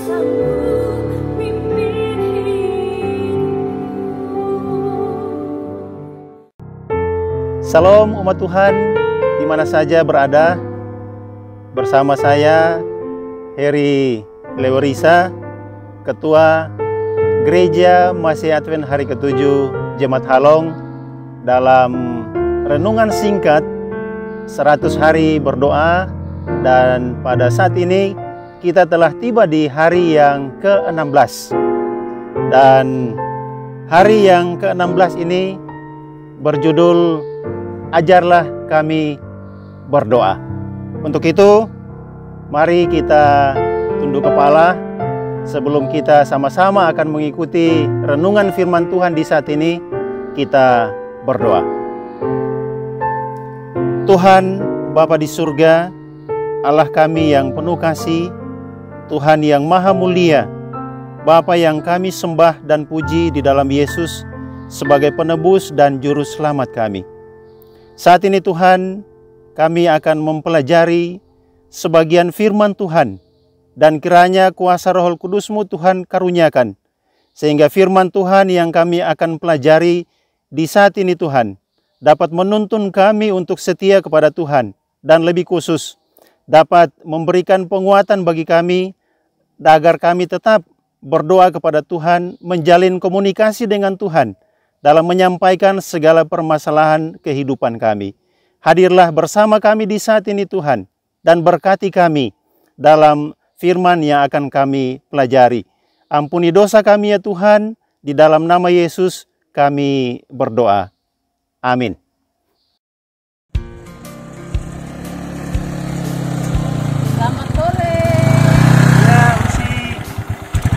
Salam umat Tuhan, di mana saja berada. Bersama saya, Heri Lewerisa, Ketua Gereja Masih Advent Hari ke-7 Jemaat Halong, dalam renungan singkat 100 hari berdoa. Dan pada saat ini kita telah tiba di hari yang ke-16. Dan hari yang ke-16 ini berjudul Ajarlah Kami Berdoa. Untuk itu, mari kita tunduk kepala sebelum kita sama-sama akan mengikuti renungan firman Tuhan di saat ini. Kita berdoa. Tuhan Bapa di surga, Allah kami yang penuh kasih, Tuhan yang maha mulia, Bapa yang kami sembah dan puji di dalam Yesus sebagai penebus dan juru selamat kami. Saat ini Tuhan, kami akan mempelajari sebagian firman Tuhan, dan kiranya kuasa Roh Kudus-Mu Tuhan karuniakan, sehingga firman Tuhan yang kami akan pelajari di saat ini Tuhan, dapat menuntun kami untuk setia kepada Tuhan, dan lebih khusus, dapat memberikan penguatan bagi kami, agar kami tetap berdoa kepada Tuhan, menjalin komunikasi dengan Tuhan, dalam menyampaikan segala permasalahan kehidupan kami. Hadirlah bersama kami di saat ini Tuhan, dan berkati kami dalam firman yang akan kami pelajari. Ampuni dosa kami ya Tuhan, di dalam nama Yesus kami berdoa. Amin. Selamat sore. Ya,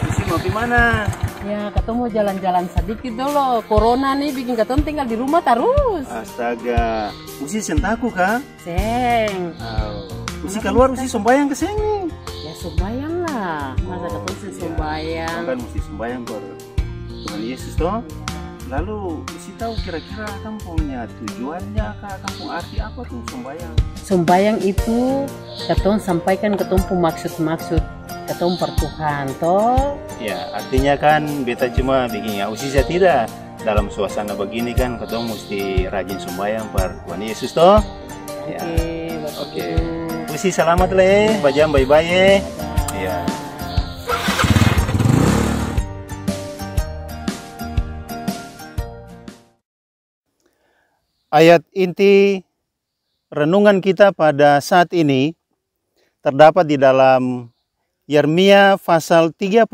Usi mau gimana? Ya, ketemu jalan-jalan sedikit dulu. Corona nih bikin ketemu tinggal di rumah terus. Astaga, Usi sentaku kah? Seng. Usi keluar, Usi sembahyang ke sini. Ya sembayang lah. Masa ketemu sih sembayang. Kan mesti sembahyang ber Tuhan Yesus toh. Lalu Usi tahu kira-kira kamu punya tujuannya kah? Kamu arti apa tuh sembahyang? Sembayang itu ketemu sampaikan ketemu maksud-maksud ketemu per Tuhan toh. Ya, artinya kan beta cuma bikin ya Usi saya tidak dalam suasana begini kan ketemu mesti rajin sembahyang per Tuhan Yesus toh. Ya. Oke. Usi selamat le, bajam bye-bye. Ya. Ayat inti renungan kita pada saat ini terdapat di dalam Yeremia pasal 33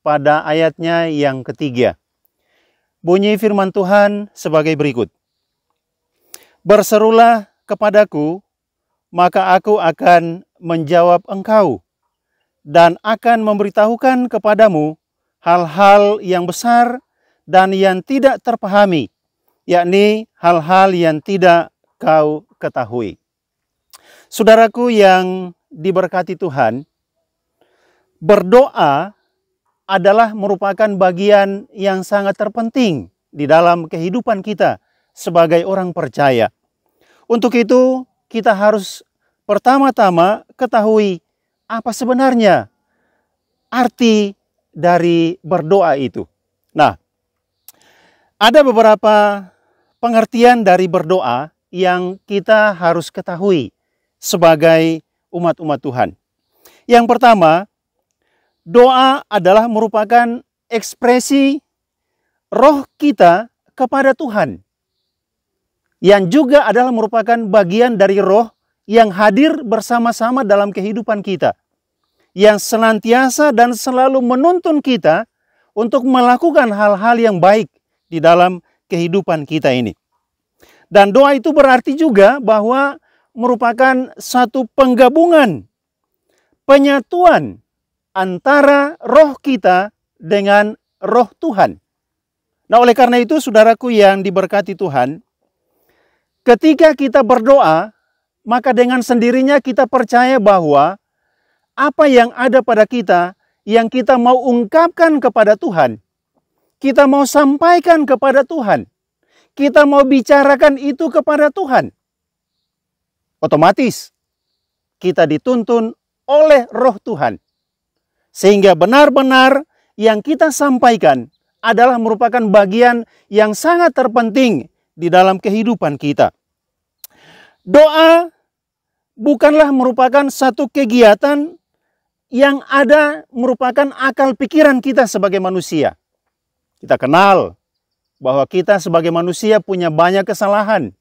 pada ayatnya yang ketiga. Bunyi firman Tuhan sebagai berikut. Berserulah kepadaku, maka aku akan menjawab engkau, dan akan memberitahukan kepadamu hal-hal yang besar dan yang tidak terpahami, yakni hal-hal yang tidak kau ketahui. Saudaraku yang diberkati Tuhan, berdoa adalah merupakan bagian yang sangat terpenting di dalam kehidupan kita sebagai orang percaya. Untuk itu, kita harus pertama-tama ketahui apa sebenarnya arti dari berdoa itu. Nah, ada beberapa pengertian dari berdoa yang kita harus ketahui sebagai umat-umat Tuhan. Yang pertama, doa adalah merupakan ekspresi roh kita kepada Tuhan, yang juga adalah merupakan bagian dari roh yang hadir bersama-sama dalam kehidupan kita, yang senantiasa dan selalu menuntun kita untuk melakukan hal-hal yang baik di dalam kehidupan kita ini. Dan doa itu berarti juga bahwa merupakan satu penggabungan, penyatuan antara roh kita dengan roh Tuhan. Nah, oleh karena itu, saudaraku yang diberkati Tuhan, ketika kita berdoa, maka dengan sendirinya kita percaya bahwa apa yang ada pada kita, yang kita mau ungkapkan kepada Tuhan, kita mau sampaikan kepada Tuhan, kita mau bicarakan itu kepada Tuhan, otomatis kita dituntun oleh roh Tuhan. Sehingga benar-benar yang kita sampaikan adalah merupakan bagian yang sangat terpenting di dalam kehidupan kita. Doa bukanlah merupakan satu kegiatan yang ada merupakan akal pikiran kita sebagai manusia. Kita kenal bahwa kita sebagai manusia punya banyak kesalahan.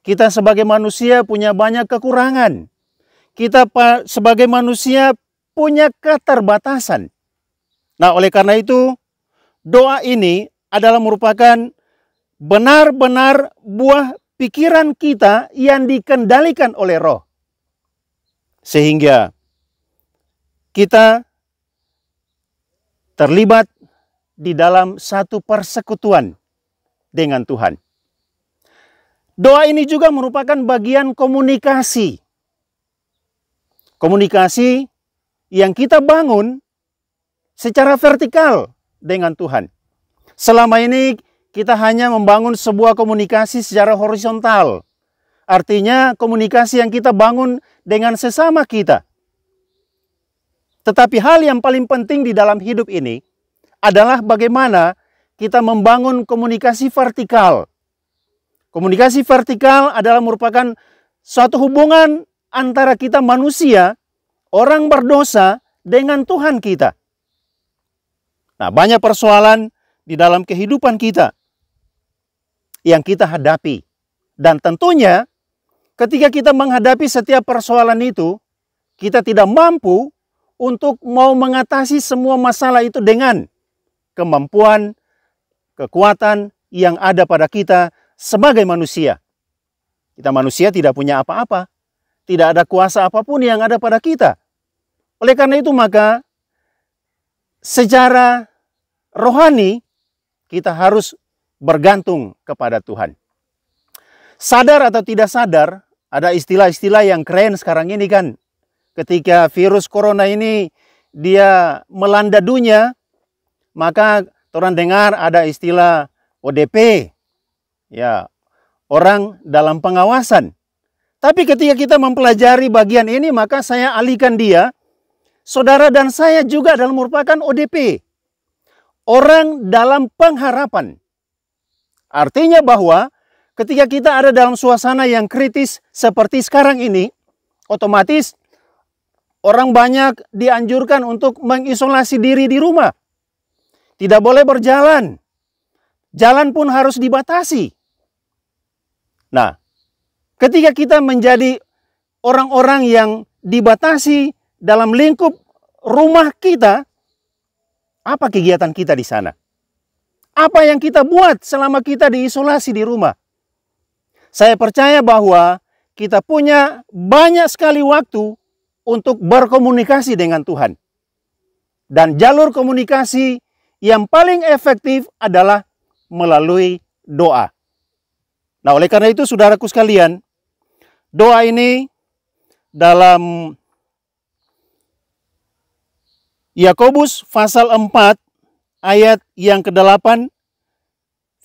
Kita sebagai manusia punya banyak kekurangan. Kita sebagai manusia punya keterbatasan. Nah, oleh karena itu, doa ini adalah merupakan benar-benar buah pikiran kita yang dikendalikan oleh Roh. Sehingga kita terlibat di dalam satu persekutuan dengan Tuhan. Doa ini juga merupakan bagian komunikasi. Komunikasi yang kita bangun secara vertikal dengan Tuhan. Selama ini kita hanya membangun sebuah komunikasi secara horizontal. Artinya komunikasi yang kita bangun dengan sesama kita. Tetapi hal yang paling penting di dalam hidup ini adalah bagaimana kita membangun komunikasi vertikal. Komunikasi vertikal adalah merupakan suatu hubungan antara kita manusia, orang berdosa, dengan Tuhan kita. Nah, banyak persoalan di dalam kehidupan kita yang kita hadapi. Dan tentunya ketika kita menghadapi setiap persoalan itu, kita tidak mampu untuk mau mengatasi semua masalah itu dengan kemampuan, kekuatan yang ada pada kita sebagai manusia. Kita manusia tidak punya apa-apa. Tidak ada kuasa apapun yang ada pada kita. Oleh karena itu maka secara rohani kita harus bergantung kepada Tuhan. Sadar atau tidak sadar, ada istilah-istilah yang keren sekarang ini kan. Ketika virus corona ini dia melanda dunia, maka orang dengar ada istilah ODP. Ya, orang dalam pengawasan. Tapi ketika kita mempelajari bagian ini, maka saya alihkan dia, saudara dan saya juga adalah merupakan ODP. Orang dalam pengharapan. Artinya bahwa ketika kita ada dalam suasana yang kritis seperti sekarang ini, otomatis orang banyak dianjurkan untuk mengisolasi diri di rumah. Tidak boleh berjalan. Jalan pun harus dibatasi. Nah, ketika kita menjadi orang-orang yang dibatasi dalam lingkup rumah kita, apa kegiatan kita di sana? Apa yang kita buat selama kita diisolasi di rumah? Saya percaya bahwa kita punya banyak sekali waktu untuk berkomunikasi dengan Tuhan. Dan jalur komunikasi yang paling efektif adalah melalui doa. Nah, oleh karena itu saudaraku sekalian, doa ini dalam Yakobus pasal 4 ayat yang ke-8,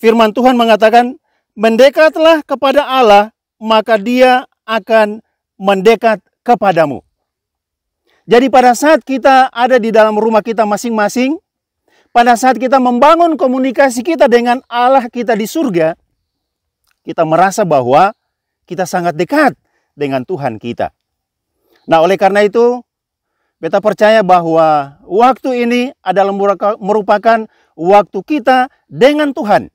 firman Tuhan mengatakan, mendekatlah kepada Allah, maka Dia akan mendekat kepadamu. Jadi pada saat kita ada di dalam rumah kita masing-masing, pada saat kita membangun komunikasi kita dengan Allah kita di surga, kita merasa bahwa kita sangat dekat dengan Tuhan kita. Nah, oleh karena itu, beta percaya bahwa waktu ini adalah merupakan waktu kita dengan Tuhan.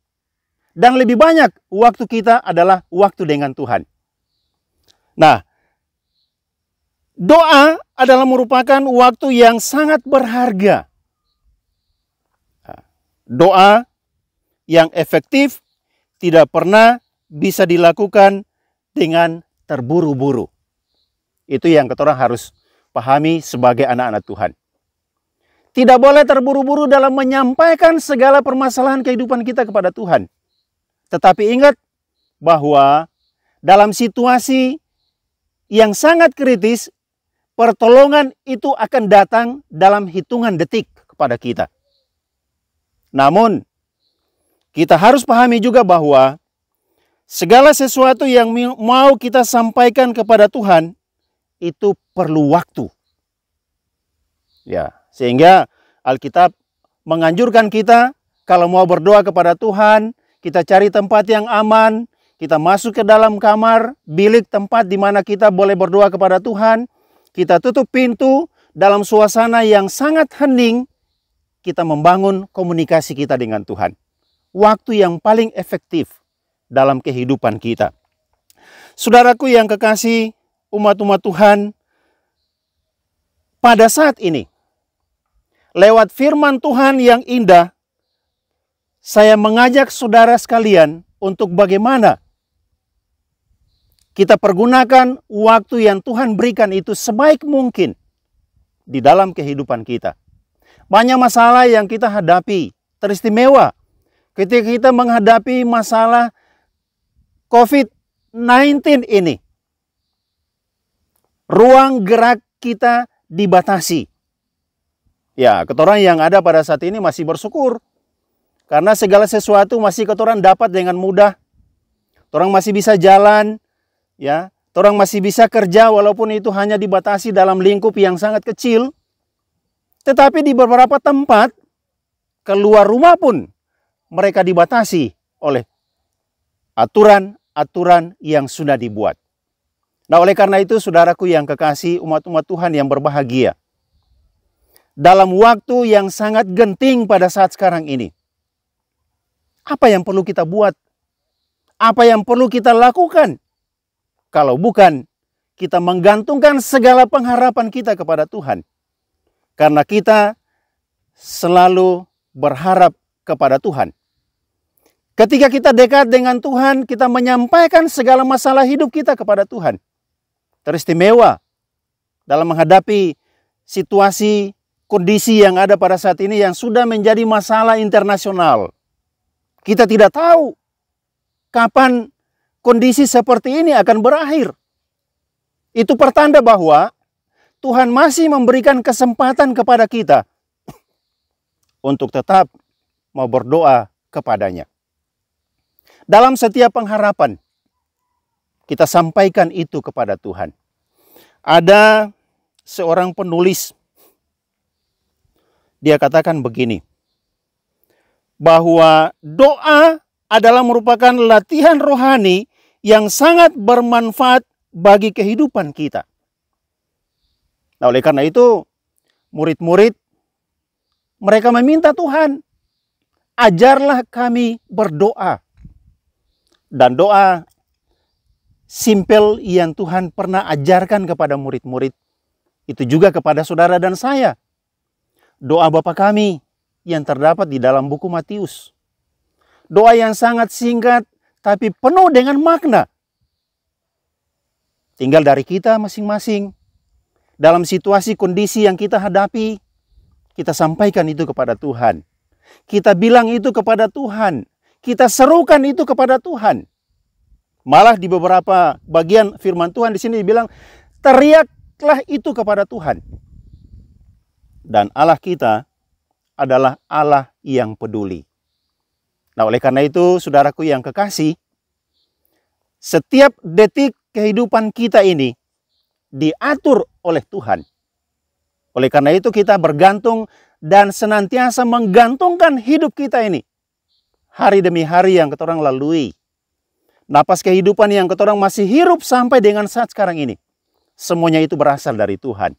Dan lebih banyak waktu kita adalah waktu dengan Tuhan. Nah, doa adalah merupakan waktu yang sangat berharga. Doa yang efektif tidak pernah bisa dilakukan dengan terburu-buru. Itu yang kita orang harus pahami sebagai anak-anak Tuhan. Tidak boleh terburu-buru dalam menyampaikan segala permasalahan kehidupan kita kepada Tuhan. Tetapi ingat bahwa dalam situasi yang sangat kritis, pertolongan itu akan datang dalam hitungan detik kepada kita. Namun, kita harus pahami juga bahwa segala sesuatu yang mau kita sampaikan kepada Tuhan, itu perlu waktu. Ya, sehingga Alkitab menganjurkan kita kalau mau berdoa kepada Tuhan, kita cari tempat yang aman, kita masuk ke dalam kamar, bilik tempat di mana kita boleh berdoa kepada Tuhan, kita tutup pintu dalam suasana yang sangat hening, kita membangun komunikasi kita dengan Tuhan. Waktu yang paling efektif dalam kehidupan kita. Saudaraku yang kekasih, umat-umat Tuhan, pada saat ini, lewat firman Tuhan yang indah, saya mengajak saudara sekalian untuk bagaimana kita pergunakan waktu yang Tuhan berikan itu sebaik mungkin di dalam kehidupan kita. Banyak masalah yang kita hadapi, teristimewa ketika kita menghadapi masalah COVID-19 ini. Ruang gerak kita dibatasi. Ya, ketorang yang ada pada saat ini masih bersyukur. Karena segala sesuatu masih ketorang dapat dengan mudah. Orang masih bisa jalan, ya. Orang masih bisa kerja walaupun itu hanya dibatasi dalam lingkup yang sangat kecil. Tetapi di beberapa tempat, keluar rumah pun mereka dibatasi oleh aturan-aturan yang sudah dibuat. Nah, oleh karena itu, saudaraku yang kekasih, umat-umat Tuhan yang berbahagia, dalam waktu yang sangat genting pada saat sekarang ini, apa yang perlu kita buat? Apa yang perlu kita lakukan? Kalau bukan kita menggantungkan segala pengharapan kita kepada Tuhan. Karena kita selalu berharap kepada Tuhan. Ketika kita dekat dengan Tuhan, kita menyampaikan segala masalah hidup kita kepada Tuhan. Teristimewa dalam menghadapi situasi, kondisi yang ada pada saat ini yang sudah menjadi masalah internasional. Kita tidak tahu kapan kondisi seperti ini akan berakhir. Itu pertanda bahwa Tuhan masih memberikan kesempatan kepada kita untuk tetap mau berdoa kepadanya. Dalam setiap pengharapan, kita sampaikan itu kepada Tuhan. Ada seorang penulis, dia katakan begini, bahwa doa adalah merupakan latihan rohani yang sangat bermanfaat bagi kehidupan kita. Nah, oleh karena itu, murid-murid mereka meminta Tuhan, ajarlah kami berdoa. Dan doa simpel yang Tuhan pernah ajarkan kepada murid-murid, itu juga kepada saudara dan saya. Doa Bapa kami yang terdapat di dalam buku Matius. Doa yang sangat singkat tapi penuh dengan makna. Tinggal dari kita masing-masing. Dalam situasi kondisi yang kita hadapi, kita sampaikan itu kepada Tuhan. Kita bilang itu kepada Tuhan. Kita serukan itu kepada Tuhan. Malah di beberapa bagian firman Tuhan di sini dibilang, teriaklah itu kepada Tuhan. Dan Allah kita adalah Allah yang peduli. Nah, oleh karena itu, saudaraku yang kekasih, setiap detik kehidupan kita ini diatur oleh Tuhan. Oleh karena itu, kita bergantung dan senantiasa menggantungkan hidup kita ini hari demi hari yang ketorang lalui. Napas kehidupan yang ketorang masih hirup sampai dengan saat sekarang ini, semuanya itu berasal dari Tuhan.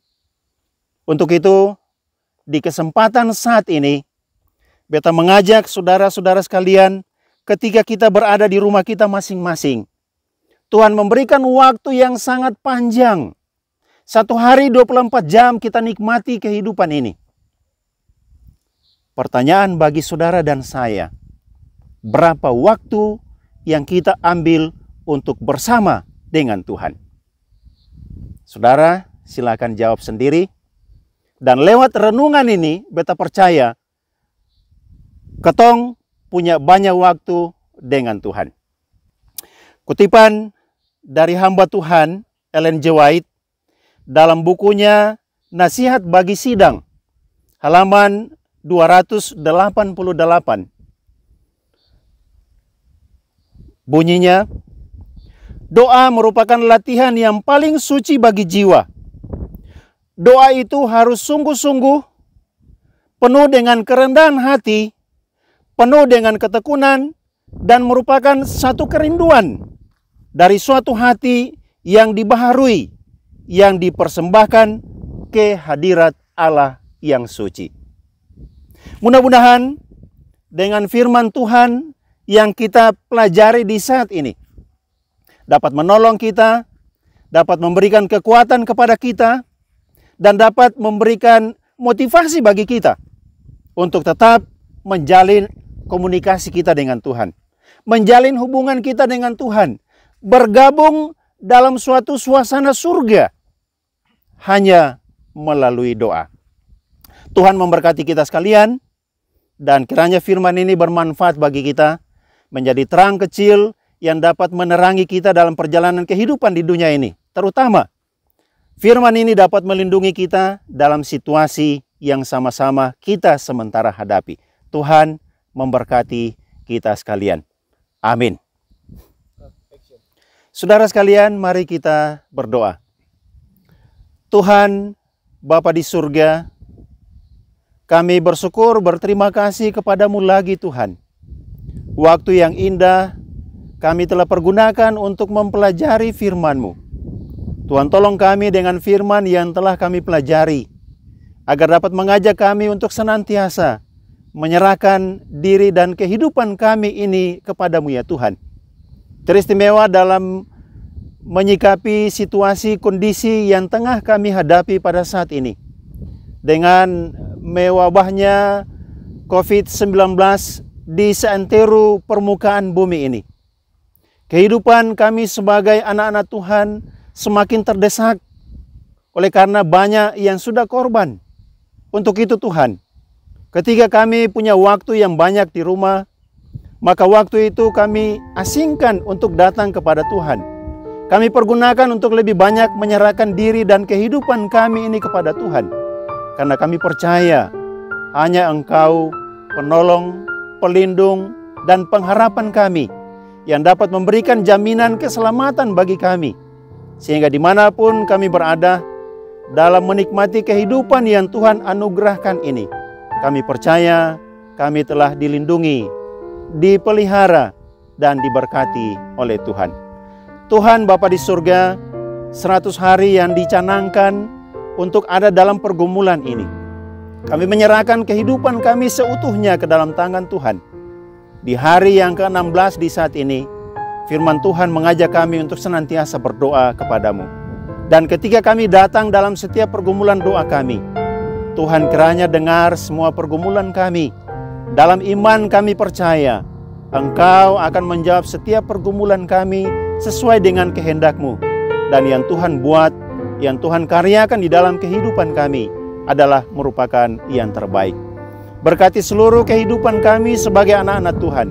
Untuk itu, di kesempatan saat ini, beta mengajak saudara-saudara sekalian, ketika kita berada di rumah kita masing-masing, Tuhan memberikan waktu yang sangat panjang. 1 hari 24 jam kita nikmati kehidupan ini. Pertanyaan bagi saudara dan saya, berapa waktu yang kita ambil untuk bersama dengan Tuhan? Saudara, silakan jawab sendiri. Dan lewat renungan ini, beta percaya, ketong punya banyak waktu dengan Tuhan. Kutipan dari hamba Tuhan, Ellen G. White, dalam bukunya Nasihat Bagi Sidang, halaman 288. Bunyinya, doa merupakan latihan yang paling suci bagi jiwa. doa itu harus sungguh-sungguh, penuh dengan kerendahan hati, penuh dengan ketekunan, dan merupakan satu kerinduan dari suatu hati yang dibaharui, yang dipersembahkan ke hadirat Allah yang suci. Mudah-mudahan dengan firman Tuhan yang kita pelajari di saat ini dapat menolong kita, dapat memberikan kekuatan kepada kita, dan dapat memberikan motivasi bagi kita untuk tetap menjalin komunikasi kita dengan Tuhan, menjalin hubungan kita dengan Tuhan, bergabung dalam suatu suasana surga hanya melalui doa. Tuhan memberkati kita sekalian, dan kiranya firman ini bermanfaat bagi kita, menjadi terang kecil yang dapat menerangi kita dalam perjalanan kehidupan di dunia ini. Terutama, firman ini dapat melindungi kita dalam situasi yang sama-sama kita sementara hadapi. Tuhan memberkati kita sekalian. Amin. Saudara sekalian, mari kita berdoa. Tuhan, Bapa di surga, kami bersyukur, berterima kasih kepadamu lagi Tuhan. Waktu yang indah kami telah pergunakan untuk mempelajari firman-Mu. Tuhan, tolong kami dengan firman yang telah kami pelajari, agar dapat mengajak kami untuk senantiasa menyerahkan diri dan kehidupan kami ini kepadamu ya Tuhan. Teristimewa dalam menyikapi situasi kondisi yang tengah kami hadapi pada saat ini. Dengan mewabahnya COVID-19 di seantero permukaan bumi ini. Kehidupan kami sebagai anak-anak Tuhan semakin terdesak oleh karena banyak yang sudah korban. Untuk itu Tuhan, ketika kami punya waktu yang banyak di rumah, maka waktu itu kami asingkan untuk datang kepada Tuhan. Kami pergunakan untuk lebih banyak menyerahkan diri dan kehidupan kami ini kepada Tuhan. Karena kami percaya hanya Engkau penolong, pelindung, dan pengharapan kami yang dapat memberikan jaminan keselamatan bagi kami. Sehingga dimanapun kami berada dalam menikmati kehidupan yang Tuhan anugerahkan ini, kami percaya kami telah dilindungi, dipelihara, dan diberkati oleh Tuhan. Tuhan Bapa di surga, 100 hari yang dicanangkan untuk ada dalam pergumulan ini. Kami menyerahkan kehidupan kami seutuhnya ke dalam tangan Tuhan. Di hari yang ke-16 di saat ini, firman Tuhan mengajak kami untuk senantiasa berdoa kepadamu. Dan ketika kami datang dalam setiap pergumulan doa kami, Tuhan kiranya dengar semua pergumulan kami. Dalam iman kami percaya, Engkau akan menjawab setiap pergumulan kami sesuai dengan kehendak-Mu. Dan yang Tuhan buat, yang Tuhan karyakan di dalam kehidupan kami adalah merupakan yang terbaik. Berkati seluruh kehidupan kami sebagai anak-anak Tuhan.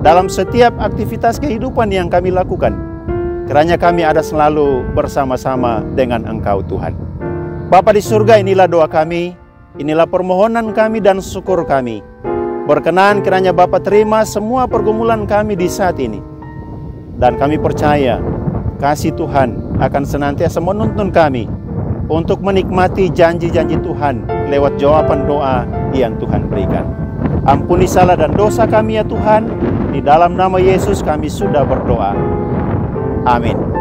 Dalam setiap aktivitas kehidupan yang kami lakukan, kiranya kami ada selalu bersama-sama dengan Engkau Tuhan. Bapa di surga, inilah doa kami, inilah permohonan kami dan syukur kami. Berkenan kiranya Bapa terima semua pergumulan kami di saat ini. Dan kami percaya kasih Tuhan akan senantiasa menuntun kami untuk menikmati janji-janji Tuhan lewat jawaban doa yang Tuhan berikan. Ampuni salah dan dosa kami ya Tuhan. Di dalam nama Yesus kami sudah berdoa. Amin.